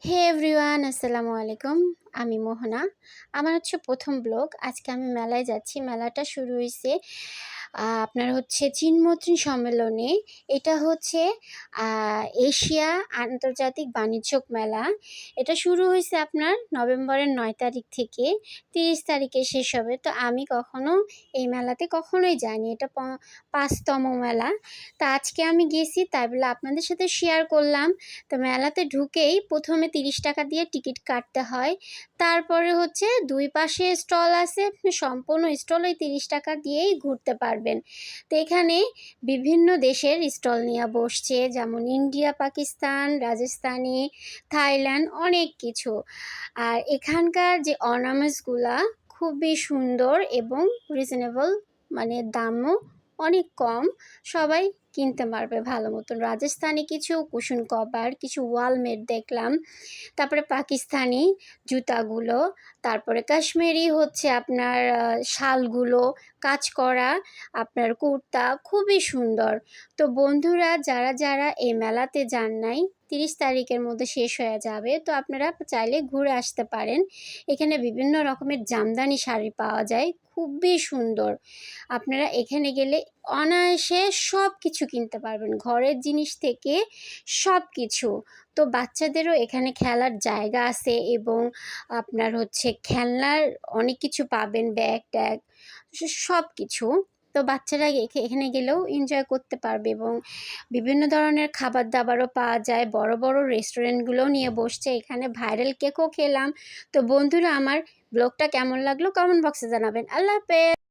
হে everyone, আসসালামু আলাইকুম। আমি মোহনা। আমার হচ্ছে প্রথম ব্লগ। আজকে আমি মেলায় যাচ্ছি। মেলাটা শুরু হইছে আপনার হচ্ছে চীন সম্মেলনে। এটা হচ্ছে এশিয়া আন্তর্জাতিক বাণিজ্যিক মেলা। এটা শুরু হইছে আপনার নভেম্বরের ৯ তারিখ থেকে ৩০ তারিখে শেষ হবে। তো আমি এই মেলাতে কখনোই যাইনি। এটা ৫তম মেলা। তো আজকে আমি গেছি, তাই বলে আপনাদের সাথে শেয়ার করলাম। তো মেলাতে ঢুকেই প্রথমে ৩০ টাকা দিয়ে টিকিট কাটতে হয়। তারপরে হচ্ছে দুই পাশে স্টল আছে, আপনি সম্পূর্ণ স্টল ওই ৩০ টাকা দিয়েই ঘুরতে পারবেন। তো এখানে বিভিন্ন দেশের স্টল নিয়ে বসছে, যেমন ইন্ডিয়া, পাকিস্তান, রাজস্থানী, থাইল্যান্ড, অনেক কিছু। আর এখানকার যে অর্নামেন্টসগুলা খুবই সুন্দর এবং রিজনেবল, মানে দামও অনেক কম। সবাই কিনতে পারবে ভালো মতন। রাজস্থানি কিছু কুশন কভার, কিছু ওয়ালমেট দেখলাম। তারপরে পাকিস্তানি জুতাগুলো, তারপরে কাশ্মীরি হচ্ছে আপনার শালগুলো কাজ করা, আপনার কুর্তা খুবই সুন্দর। তো বন্ধুরা, যারা যারা এই মেলাতে যান নাই, ৩০ তারিখের মধ্যে শেষ হয়ে যাবে, তো আপনারা চাইলে ঘুরে আসতে পারেন। এখানে বিভিন্ন রকমের জামদানি শাড়ি পাওয়া যায়, খুবই সুন্দর। আপনারা এখানে গেলে অনায়াসে সব কিছু কিনতে পারবেন, ঘরের জিনিস থেকে সব কিছু। তো বাচ্চাদেরও এখানে খেলার জায়গা আছে এবং আপনার হচ্ছে খেলনার অনেক কিছু পাবেন, ব্যাগ ট্যাগ সব কিছু। তো বাচ্চারা এখানে গেলেও এনজয় করতে পারবে এবং বিভিন্ন ধরনের খাবার দাবারও পাওয়া যায়। বড় বড় রেস্টুরেন্টগুলোও নিয়ে বসছে। এখানে ভাইরাল কেকও খেলাম। তো বন্ধুরা, আমার ব্লগটা কেমন লাগলো কমেন্ট বক্সে জানাবেন। আল্লাহ হাফেজ।